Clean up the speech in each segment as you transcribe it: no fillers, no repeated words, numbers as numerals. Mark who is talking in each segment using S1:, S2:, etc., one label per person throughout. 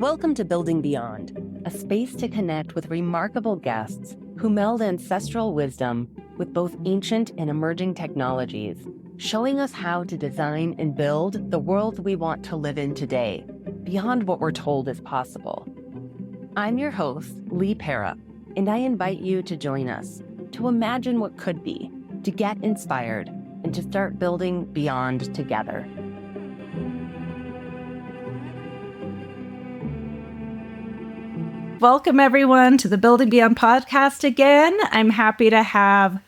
S1: Welcome to Building Beyond, a space to connect with remarkable guests who meld ancestral wisdom with both ancient and emerging technologies, showing us how to design and build the world we want to live in today, beyond what we're told is possible. I'm your host, Lee Pera, and I invite you to join us, to imagine what could be, to get inspired, and to start building beyond together.
S2: Welcome, everyone, to the Building Beyond podcast again. I'm happy to have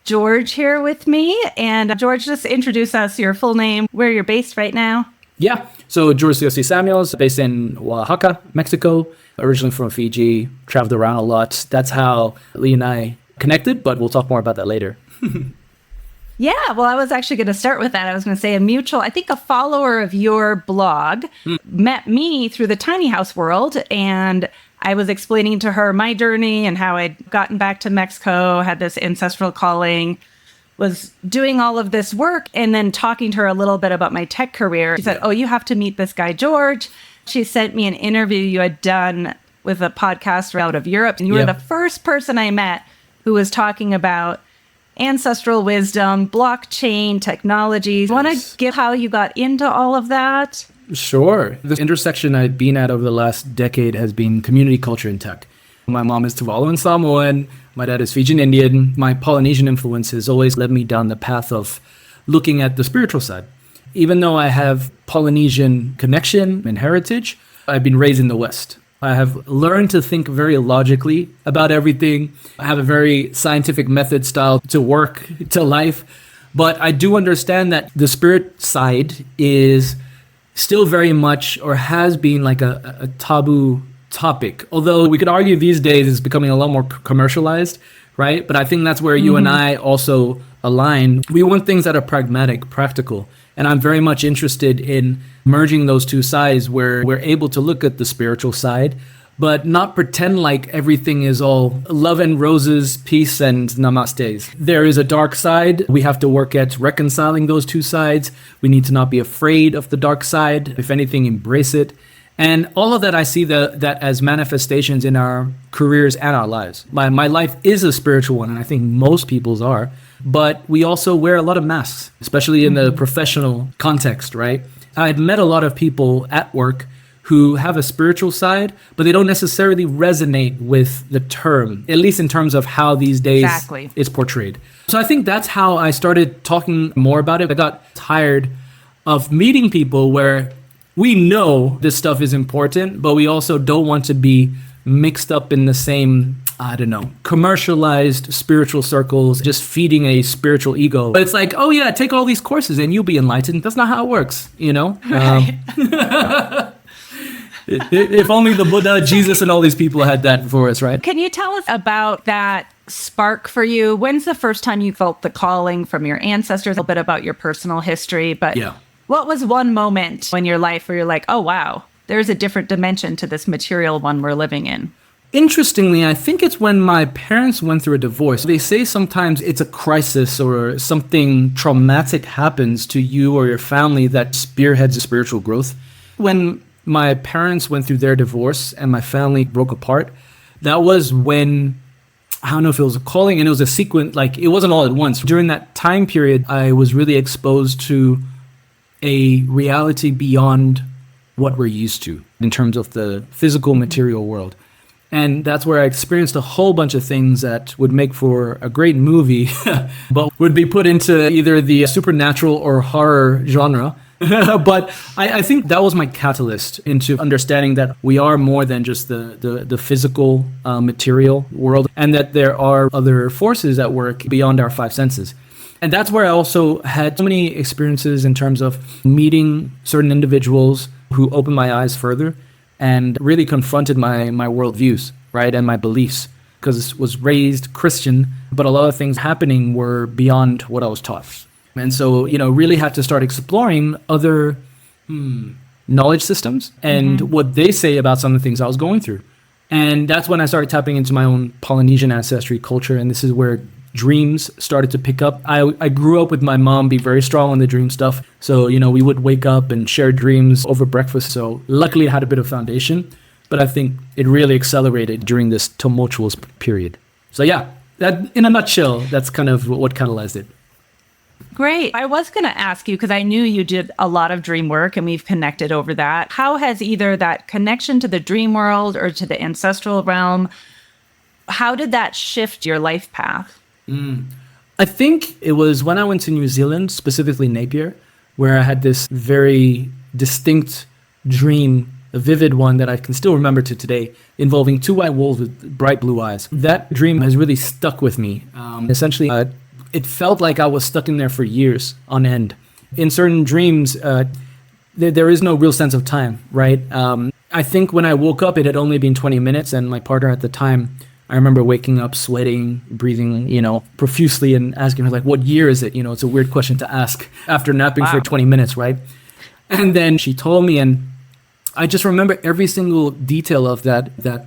S2: George here with me. And George, just introduce us, your full name, where you're based right now.
S3: Yeah, so George Siosi Samuels, based in Oaxaca, Mexico, originally from Fiji, traveled around a lot. That's how Lee and I connected, but we'll talk more about that later.
S2: Yeah, well, I was actually going to start with that. I was going to say a follower of your blog met me through the tiny house world, and I was explaining to her my journey and how I'd gotten back to Mexico, had this ancestral calling, was doing all of this work, and then talking to her a little bit about my tech career. She said, "Oh, you have to meet this guy, George." She sent me an interview you had done with a podcast out of Europe, and you were the first person I met who was talking about ancestral wisdom, blockchain, technologies. Want to give how you got into all of that?
S3: Sure. The intersection I've been at over the last decade has been community culture and tech. My mom is Tuvalu and Samoan. My dad is Fijian Indian. My Polynesian influence has always led me down the path of looking at the spiritual side. Even though I have Polynesian connection and heritage, I've been raised in the West. I have learned to think very logically about everything. I have a very scientific method style to work, to life. But I do understand that the spirit side is still very much, or has been, like a taboo topic. Although we could argue these days it's becoming a lot more commercialized, right? But I think that's where you and I also align. We want things that are pragmatic, practical. And I'm very much interested in merging those two sides where we're able to look at the spiritual side, but not pretend like everything is all love and roses, peace and namastes. There is a dark side. We have to work at reconciling those two sides. We need to not be afraid of the dark side. If anything, embrace it. And all of that, I see that as manifestations in our careers and our lives. My life is a spiritual one, and I think most people's are. But we also wear a lot of masks, especially in the professional context, right? I've met a lot of people at work who have a spiritual side, but they don't necessarily resonate with the term, at least in terms of how these days it's portrayed. So I think that's how I started talking more about it. I got tired of meeting people where we know this stuff is important, but we also don't want to be mixed up in the same, commercialized spiritual circles, just feeding a spiritual ego. But it's like, oh yeah, take all these courses and you'll be enlightened. That's not how it works, Right. If only the Buddha, Jesus, and all these people had that for us, right?
S2: Can you tell us about that spark for you? When's the first time you felt the calling from your ancestors? A little bit about your personal history, but what was one moment in your life where you're like, oh, wow, there's a different dimension to this material one we're living in?
S3: Interestingly, I think it's when my parents went through a divorce. They say sometimes it's a crisis or something traumatic happens to you or your family that spearheads spiritual growth. When my parents went through their divorce and my family broke apart, that was when, I don't know if it was a calling, and it was a sequence, like it wasn't all at once. During that time period, I was really exposed to a reality beyond what we're used to in terms of the physical material world. And that's where I experienced a whole bunch of things that would make for a great movie, but would be put into either the supernatural or horror genre. But I think that was my catalyst into understanding that we are more than just the physical material world, and that there are other forces at work beyond our five senses. And that's where I also had so many experiences in terms of meeting certain individuals who opened my eyes further and really confronted my worldviews, right, and my beliefs. Because I was raised Christian, but a lot of things happening were beyond what I was taught. And so, really had to start exploring other knowledge systems and what they say about some of the things I was going through. And that's when I started tapping into my own Polynesian ancestry culture. And this is where dreams started to pick up. I grew up with my mom being very strong on the dream stuff. So, we would wake up and share dreams over breakfast. So luckily I had a bit of foundation. but I think it really accelerated during this tumultuous period. So yeah, that in a nutshell, that's kind of what catalyzed it.
S2: Great. I was going to ask you, because I knew you did a lot of dream work and we've connected over that. How has either that connection to the dream world or to the ancestral realm, how did that shift your life path?
S3: I think it was when I went to New Zealand, specifically Napier, where I had this very distinct dream, a vivid one that I can still remember to today, involving two white wolves with bright blue eyes. That dream has really stuck with me. Essentially, it felt like I was stuck in there for years on end. In certain dreams, there is no real sense of time, right? I think when I woke up, it had only been 20 minutes, and my partner at the time, I remember waking up, sweating, breathing, profusely, and asking her, like, what year is it? It's a weird question to ask after napping for 20 minutes, right? And then she told me, and I just remember every single detail of that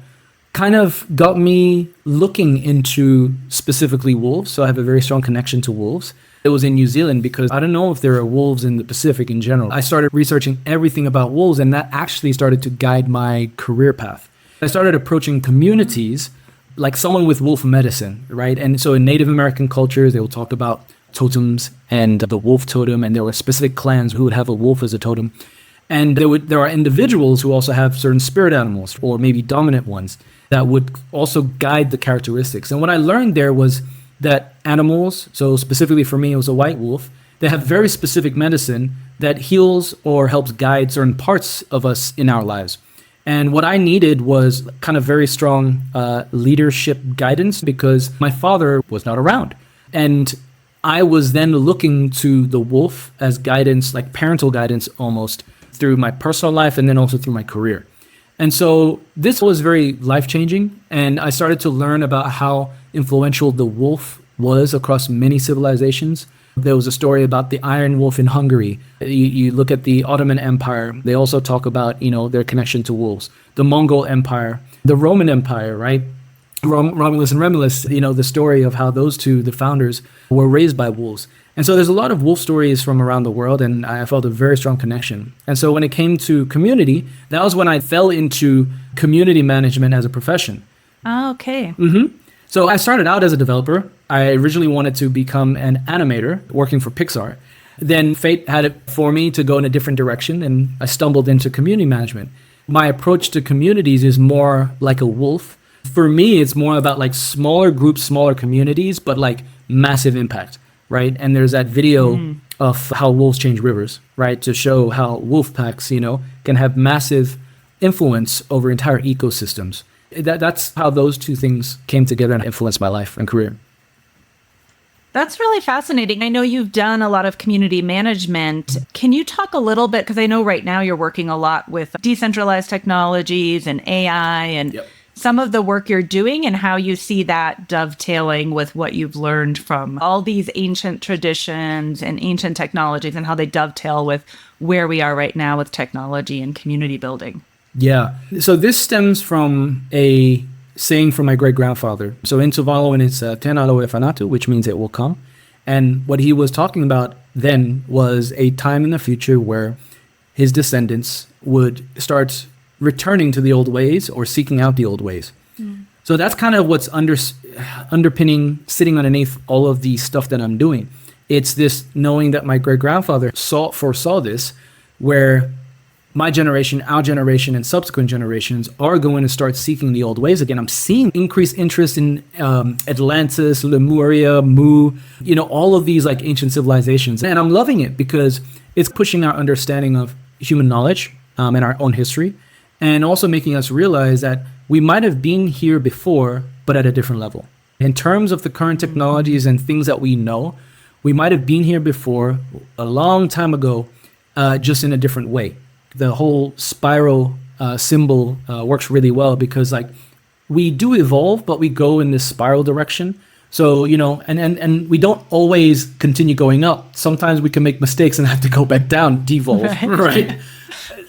S3: kind of got me looking into specifically wolves. So I have a very strong connection to wolves. It was in New Zealand because I don't know if there are wolves in the Pacific in general. I started researching everything about wolves, and that actually started to guide my career path. I started approaching communities like someone with wolf medicine, right? And so in Native American cultures, they will talk about totems and the wolf totem, and there were specific clans who would have a wolf as a totem. And there are individuals who also have certain spirit animals, or maybe dominant ones, that would also guide the characteristics. And what I learned there was that animals, so specifically for me, it was a white wolf, they have very specific medicine that heals or helps guide certain parts of us in our lives. And what I needed was kind of very strong leadership guidance because my father was not around. And I was then looking to the wolf as guidance, like parental guidance almost, through my personal life and then also through my career. And so this was very life-changing. And I started to learn about how influential the wolf was across many civilizations. There was a story about the Iron Wolf in Hungary. You look at the Ottoman Empire, they also talk about, their connection to wolves. The Mongol Empire, the Roman Empire, right? Romulus and Remus, the story of how those two, the founders, were raised by wolves. And so there's a lot of wolf stories from around the world, and I felt a very strong connection. And so when it came to community, that was when I fell into community management as a profession.
S2: Oh, okay.
S3: Mm-hmm. So I started out as a developer. I originally wanted to become an animator working for Pixar. Then fate had it for me to go in a different direction, and I stumbled into community management. My approach to communities is more like a wolf. For me, it's more about like smaller groups, smaller communities, but like massive impact, right? And there's that video of how wolves change rivers, right? To show how wolf packs, can have massive influence over entire ecosystems. That's how those two things came together and influenced my life and career.
S2: That's really fascinating. I know you've done a lot of community management. Can you talk a little bit, because I know right now you're working a lot with decentralized technologies and AI and some of the work you're doing and how you see that dovetailing with what you've learned from all these ancient traditions and ancient technologies and how they dovetail with where we are right now with technology and community building.
S3: Yeah. So this stems from a saying from my great-grandfather. So in Tuvaluan, it's Tena lo e whanatu, which means it will come. And what he was talking about then was a time in the future where his descendants would start returning to the old ways or seeking out the old ways. So that's kind of what's underpinning, sitting underneath all of the stuff that I'm doing. It's this knowing that my great-grandfather foresaw this, where my generation, our generation, and subsequent generations are going to start seeking the old ways again. I'm seeing increased interest in Atlantis, Lemuria, Mu, all of these like ancient civilizations. And I'm loving it because it's pushing our understanding of human knowledge and our own history, and also making us realize that we might have been here before, but at a different level. In terms of the current technologies and things that we know, we might have been here before a long time ago, just in a different way. The whole spiral symbol works really well because like we do evolve, but we go in this spiral direction. So, and we don't always continue going up. Sometimes we can make mistakes and have to go back down, devolve, right?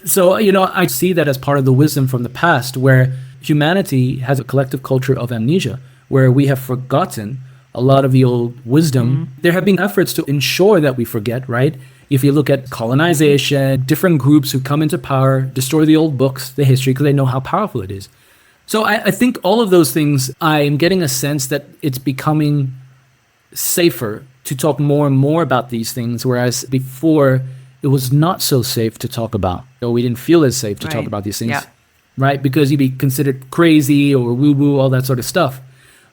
S3: So, I see that as part of the wisdom from the past where humanity has a collective culture of amnesia, where we have forgotten a lot of the old wisdom. There have been efforts to ensure that we forget, right? If you look at colonization, different groups who come into power, destroy the old books, the history, because they know how powerful it is. So I think all of those things, I'm getting a sense that it's becoming safer to talk more and more about these things, whereas before it was not so safe to talk about, or we didn't feel as safe to talk about these things, right? Because you'd be considered crazy or woo-woo, all that sort of stuff.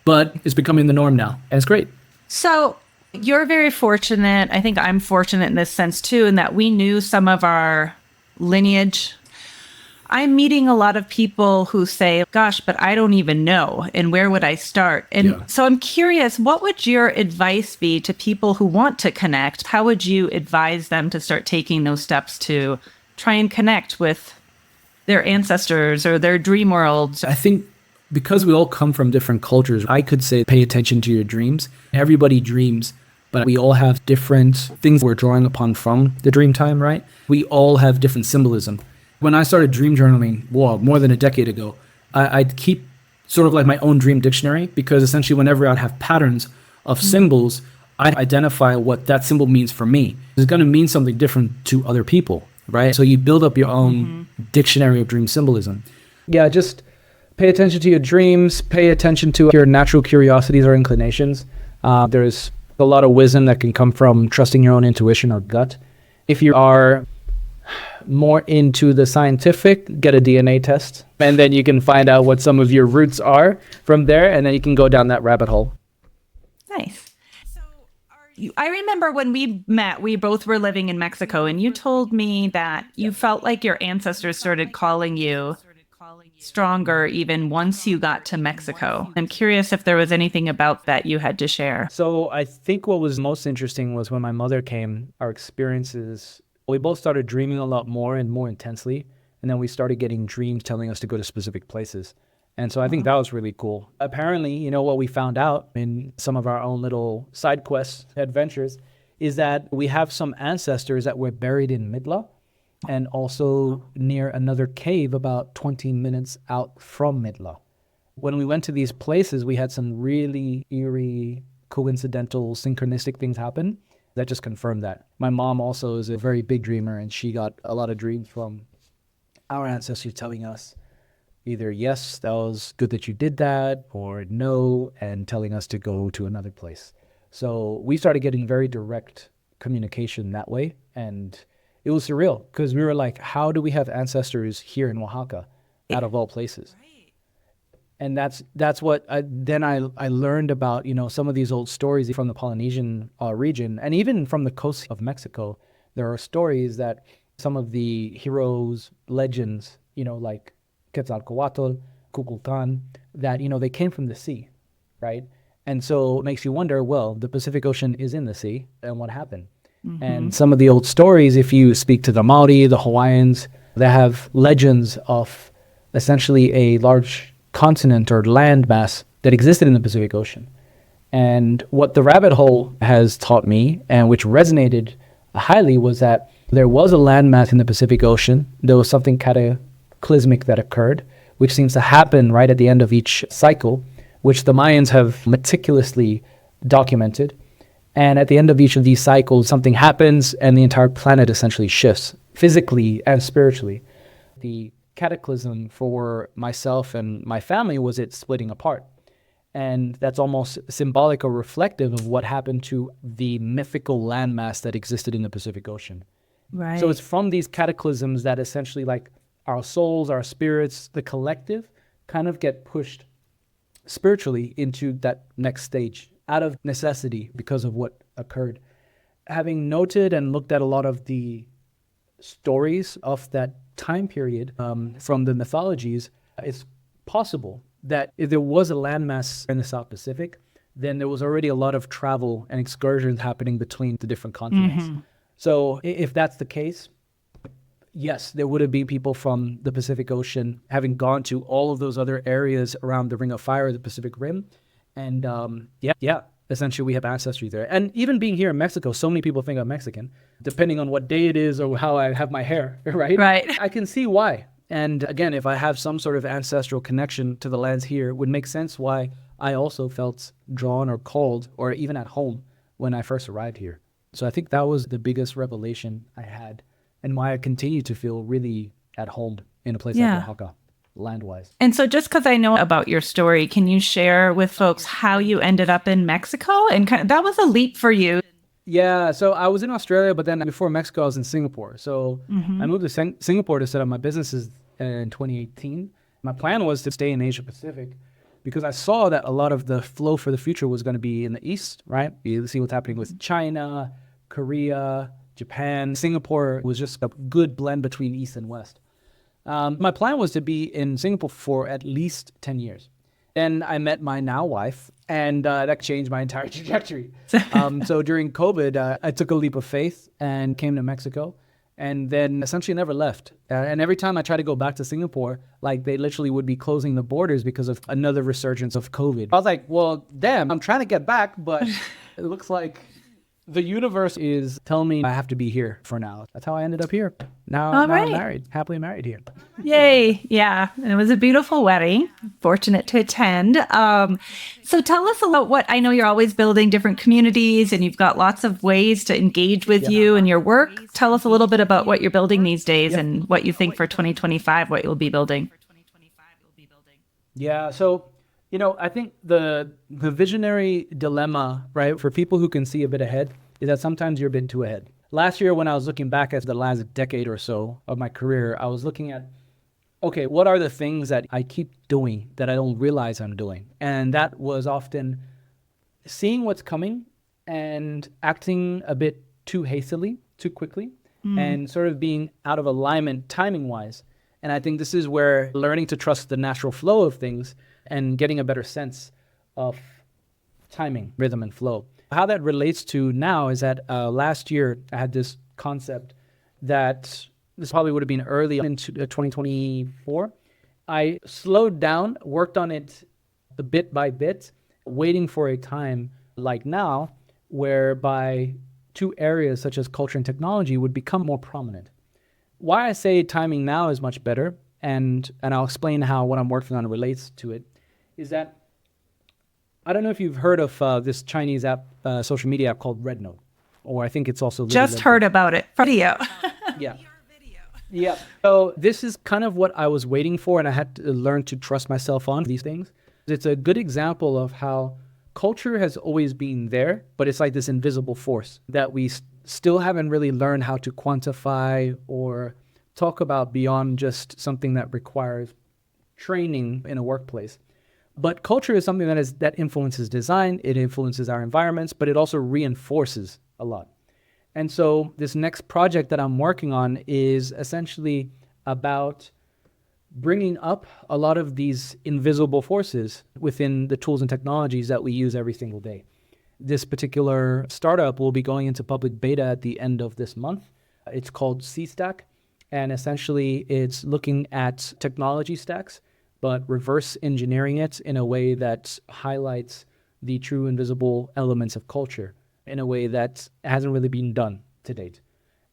S3: But it's becoming the norm now, and it's great.
S2: So you're very fortunate. I think I'm fortunate in this sense too, in that we knew some of our lineage. I'm meeting a lot of people who say, gosh, but I don't even know. And where would I start? And so I'm curious, what would your advice be to people who want to connect? How would you advise them to start taking those steps to try and connect with their ancestors or their dream worlds?
S3: I think because we all come from different cultures, I could say pay attention to your dreams. Everybody dreams, but we all have different things we're drawing upon from the dream time, right? We all have different symbolism. When I started dream journaling, more than a decade ago, I'd keep sort of like my own dream dictionary, because essentially whenever I'd have patterns of symbols, I'd identify what that symbol means for me. It's going to mean something different to other people, right? So you build up your own dictionary of dream symbolism. Yeah, just pay attention to your dreams, pay attention to your natural curiosities or inclinations. There's a lot of wisdom that can come from trusting your own intuition or gut. If you are more into the scientific, get a DNA test, and then you can find out what some of your roots are from there, and then you can go down that rabbit hole.
S2: Nice. So I remember when we met, we both were living in Mexico, and you told me that you felt like your ancestors started calling you stronger even once you got to Mexico. I'm curious if there was anything about that you had to share.
S3: So I think what was most interesting was when my mother came, our experiences, we both started dreaming a lot more and more intensely. And then we started getting dreams telling us to go to specific places. And so I think that was really cool. Apparently, what we found out in some of our own little side quests, adventures, is that we have some ancestors that were buried in Midla and also near another cave about 20 minutes out from Midla. When we went to these places, we had some really eerie, coincidental, synchronistic things happen that just confirmed that. My mom also is a very big dreamer, and she got a lot of dreams from our ancestors telling us either, yes, that was good that you did that, or no, and telling us to go to another place. So we started getting very direct communication that way, and it was surreal because we were like, how do we have ancestors here in Oaxaca out of all places? And that's what I learned about, some of these old stories from the Polynesian region, and even from the coast of Mexico. There are stories that some of the heroes, legends, like Quetzalcoatl, Kukulkan, that, they came from the sea, right? And so it makes you wonder, well, the Pacific Ocean is in the sea, and what happened? And some of the old stories, if you speak to the Maori, the Hawaiians, they have legends of essentially a large continent or land mass that existed in the Pacific Ocean. And what the rabbit hole has taught me, and which resonated highly, was that there was a landmass in the Pacific Ocean. There was something cataclysmic that occurred, which seems to happen right at the end of each cycle, which the Mayans have meticulously documented. And at the end of each of these cycles, something happens and the entire planet essentially shifts, physically and spiritually. The cataclysm for myself and my family was it splitting apart. And that's almost symbolic or reflective of what happened to the mythical landmass that existed in the Pacific Ocean.
S2: Right.
S3: So it's from these cataclysms that essentially, like, our souls, our spirits, the collective kind of get pushed spiritually into that next stage out of necessity because of what occurred. Having noted and looked at a lot of the stories of that time period from the mythologies, it's possible that if there was a landmass in the South Pacific, then there was already a lot of travel and excursions happening between the different continents. So if that's the case, yes, there would have been people from the Pacific Ocean having gone to all of those other areas around the Ring of Fire, the Pacific Rim. And essentially we have ancestry there. And even being here in Mexico, so many people think I'm Mexican, depending on what day it is or how I have my hair, right?
S2: Right.
S3: I can see why. And again, if I have some sort of ancestral connection to the lands here, it would make sense why I also felt drawn or called or even at home when I first arrived here. So I think that was the biggest revelation I had and why I continue to feel really at home in a place like Oaxaca, land-wise.
S2: And so just because I know about your story, can you share with folks how you ended up in Mexico? And that was a leap for you.
S3: Yeah, so I was in Australia, but then before Mexico, I was in Singapore. So I moved to Singapore to set up my businesses in 2018. My plan was to stay in Asia Pacific because I saw that a lot of the flow for the future was going to be in the East, right? You see what's happening with China, Korea, Japan. Singapore was just a good blend between East and West. My plan was to be in Singapore for at least 10 years. Then I met my now wife, and that changed my entire trajectory. So during COVID, I took a leap of faith and came to Mexico, and then essentially never left. And every time I tried to go back to Singapore, like they literally would be closing the borders because of another resurgence of COVID. I was like, well, damn, I'm trying to get back, but it looks like the universe is telling me I have to be here for now. That's how I ended up here. Now I'm married, happily married here.
S2: Yay. Yeah. And it was a beautiful wedding. Fortunate to attend. So tell us about what, I know you're always building different communities and you've got lots of ways to engage with you and your work. Tell us a little bit about what you're building these days and what you think for 2025, what you'll be building.
S3: Yeah. So, I think the visionary dilemma, right, for people who can see a bit ahead is that sometimes you're a bit too ahead. Last year, when I was looking back at the last decade or so of my career, I was looking at, okay, what are the things that I keep doing that I don't realize I'm doing? And that was often seeing what's coming and acting a bit too hastily, too quickly, and sort of being out of alignment timing-wise. And I think this is where learning to trust the natural flow of things and getting a better sense of timing, rhythm, and flow. How that relates to now is that last year I had this concept that this probably would have been early into 2024. I slowed down, worked on it a bit by bit, waiting for a time like now whereby two areas such as culture and technology would become more prominent. Why I say timing now is much better, and I'll explain how what I'm working on relates to it, is that I don't know if you've heard of this Chinese app, social media app called Rednote, or I think it's also
S2: just heard about it. Video.
S3: Yeah. Yeah. So this is kind of what I was waiting for, and I had to learn to trust myself on these things. It's a good example of how culture has always been there, but it's like this invisible force that we still haven't really learned how to quantify or talk about beyond just something that requires training in a workplace. But culture is something that influences design, it influences our environments, but it also reinforces a lot. And so this next project that I'm working on is essentially about bringing up a lot of these invisible forces within the tools and technologies that we use every single day. This particular startup will be going into public beta at the end of this month. It's called C-Stack, and essentially it's looking at technology stacks, but reverse engineering it in a way that highlights the true invisible elements of culture in a way that hasn't really been done to date.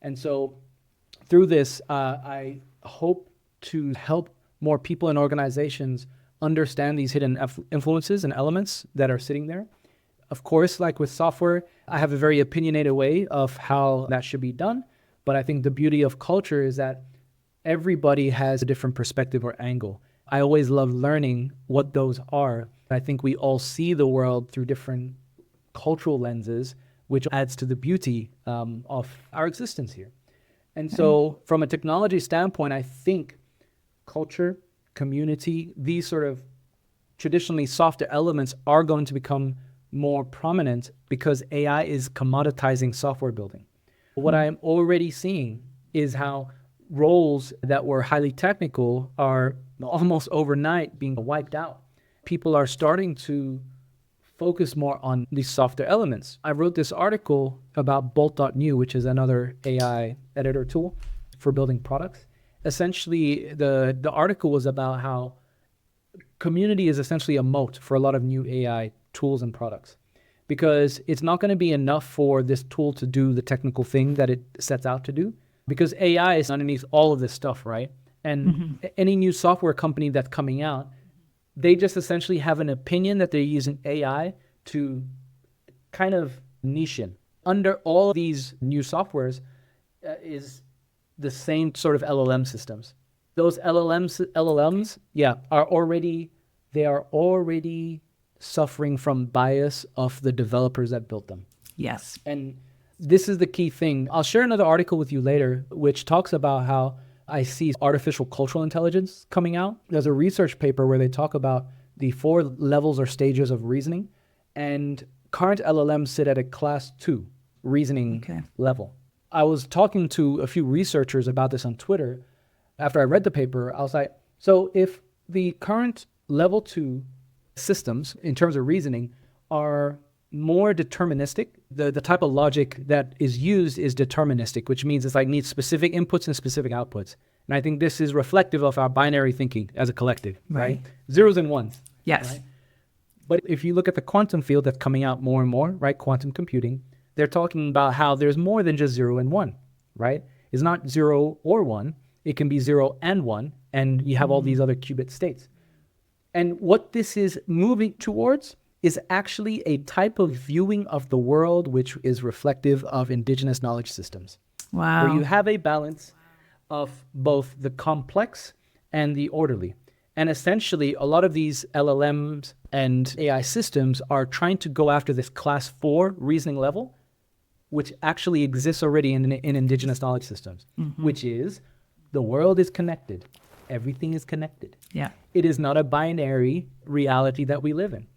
S3: And so through this, I hope to help more people and organizations understand these hidden influences and elements that are sitting there. Of course, like with software, I have a very opinionated way of how that should be done. But I think the beauty of culture is that everybody has a different perspective or angle. I always love learning what those are. I think we all see the world through different cultural lenses, which adds to the beauty of our existence here. And so from a technology standpoint, I think culture, community, these sort of traditionally softer elements are going to become more prominent because AI is commoditizing software building. What I am already seeing is how roles that were highly technical are almost overnight being wiped out. People are starting to focus more on these softer elements. I wrote this article about Bolt.new, which is another AI editor tool for building products. Essentially, the article was about how community is essentially a moat for a lot of new AI tools and products, because it's not going to be enough for this tool to do the technical thing that it sets out to do, because AI is underneath all of this stuff, right? And any new software company that's coming out, they just essentially have an opinion that they're using AI to kind of niche in. under all these new softwares is the same sort of LLM systems. Those LLMs, yeah, they are already suffering from bias of the developers that built them.
S2: Yes.
S3: And this is the key thing. I'll share another article with you later, which talks about how I see artificial cultural intelligence coming out. There's a research paper where they talk about the 4 levels or stages of reasoning, and current LLMs sit at a class 2 reasoning level. I was talking to a few researchers about this on Twitter. After I read the paper, I was like, so if the current level 2 systems in terms of reasoning are more deterministic, the type of logic that is used is deterministic, which means it's like needs specific inputs and specific outputs. And I think this is reflective of our binary thinking as a collective, right? Zeros and ones.
S2: Yes.
S3: Right? But if you look at the quantum field that's coming out more and more, right? Quantum computing, they're talking about how there's more than just 0 and 1, right? It's not 0 or 1. It can be 0 and 1, and you have all these other qubit states. And what this is moving towards is actually a type of viewing of the world which is reflective of indigenous knowledge systems.
S2: Wow.
S3: Where you have a balance of both the complex and the orderly. And essentially, a lot of these LLMs and AI systems are trying to go after this class 4 reasoning level, which actually exists already in indigenous knowledge systems, which is the world is connected. Everything is connected.
S2: Yeah.
S3: It is not a binary reality that we live in.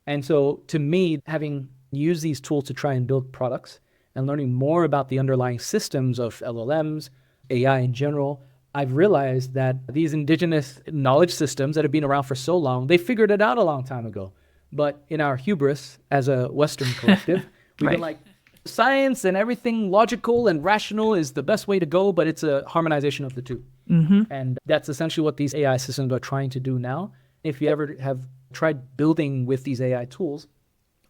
S3: And so to me, having used these tools to try and build products and learning more about the underlying systems of LLMs, AI in general, I've realized that these indigenous knowledge systems that have been around for so long, they figured it out a long time ago. But in our hubris as a Western collective, we've been like, science and everything logical and rational is the best way to go, but it's a harmonization of the two. And that's essentially what these AI systems are trying to do now. If you ever have tried building with these AI tools,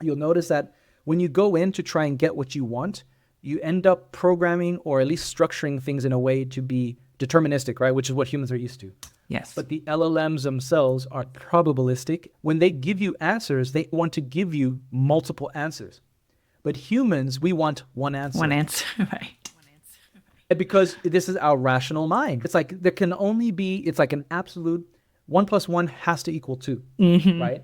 S3: you'll notice that when you go in to try and get what you want, you end up programming or at least structuring things in a way to be deterministic, right? Which is what humans are used to.
S2: Yes.
S3: But the LLMs themselves are probabilistic. When they give you answers, they want to give you multiple answers. But humans, we want one answer.
S2: One answer, right.
S3: Because this is our rational mind. It's like there can only be, it's like an absolute 1 + 1 has to equal 2, right?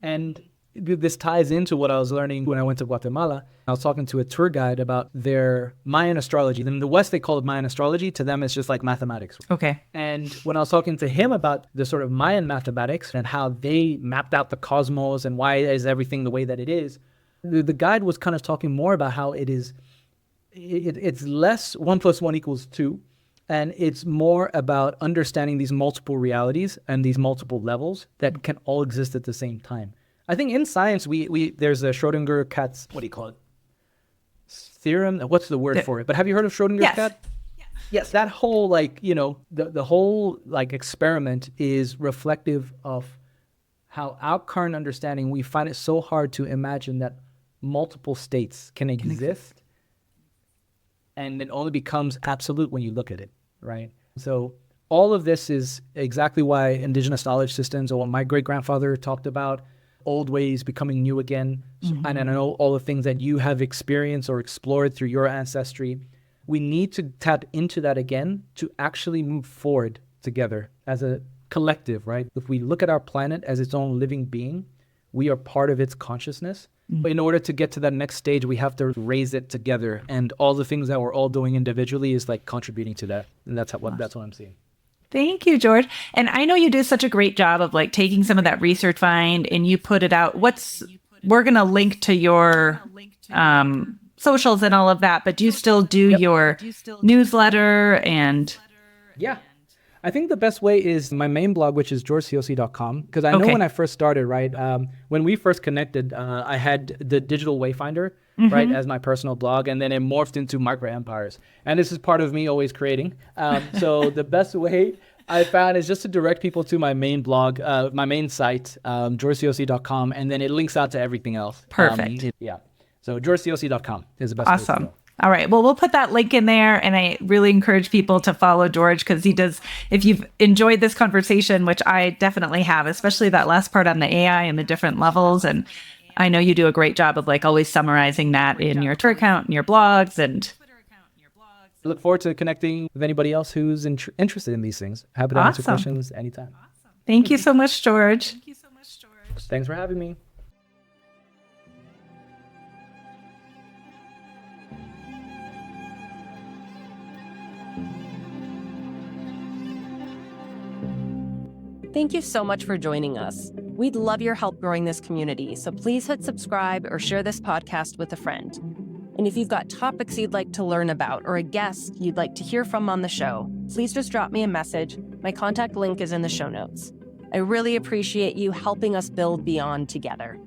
S3: And this ties into what I was learning when I went to Guatemala. I was talking to a tour guide about their Mayan astrology. In the West, they call it Mayan astrology. To them, it's just like mathematics.
S2: Okay.
S3: And when I was talking to him about the sort of Mayan mathematics and how they mapped out the cosmos and why is everything the way that it is, the guide was kind of talking more about how it's less 1 + 1 = 2, and it's more about understanding these multiple realities and these multiple levels that can all exist at the same time. I think in science, there's a Schrödinger cat's, what do you call it? Theorem? What's the word for it? But have you heard of Schrödinger's cat? Yes. That whole, the whole, experiment is reflective of how our current understanding, we find it so hard to imagine that multiple states can exist. And it only becomes absolute when you look at it, right? So all of this is exactly why indigenous knowledge systems, or what my great-grandfather talked about, old ways becoming new again. And I know all the things that you have experienced or explored through your ancestry. We need to tap into that again to actually move forward together as a collective, right? If we look at our planet as its own living being, we are part of its consciousness. But in order to get to that next stage, we have to raise it together. And all the things that we're all doing individually is contributing to that. And that's what I'm seeing.
S2: Thank you, George. And I know you do such a great job of taking some of that research find and you put it out. We're going to link to your socials and all of that, but do you still do your newsletter and...
S3: Yeah. I think the best way is my main blog, which is georgesiosi.com, because I know when I first started, right, when we first connected, I had the Digital Wayfinder, right, as my personal blog, and then it morphed into Micro Empires. And this is part of me always creating. So the best way I found is just to direct people to my main blog, my main site, georgesiosi.com, and then it links out to everything else.
S2: Perfect.
S3: So georgesiosi.com is the best way to go.
S2: All right. Well, we'll put that link in there. And I really encourage people to follow George because he does, if you've enjoyed this conversation, which I definitely have, especially that last part on the AI and the different levels and I know you do a great job of like always summarizing that in your Twitter account and your blogs. And
S3: I look forward to connecting with anybody else who's interested in these things. Happy to answer
S2: Awesome.
S3: questions anytime.
S2: Thank you so much, George.
S3: Thanks for having me.
S1: Thank you so much for joining us. We'd love your help growing this community, so please hit subscribe or share this podcast with a friend. And if you've got topics you'd like to learn about or a guest you'd like to hear from on the show, please just drop me a message. My contact link is in the show notes. I really appreciate you helping us build beyond together.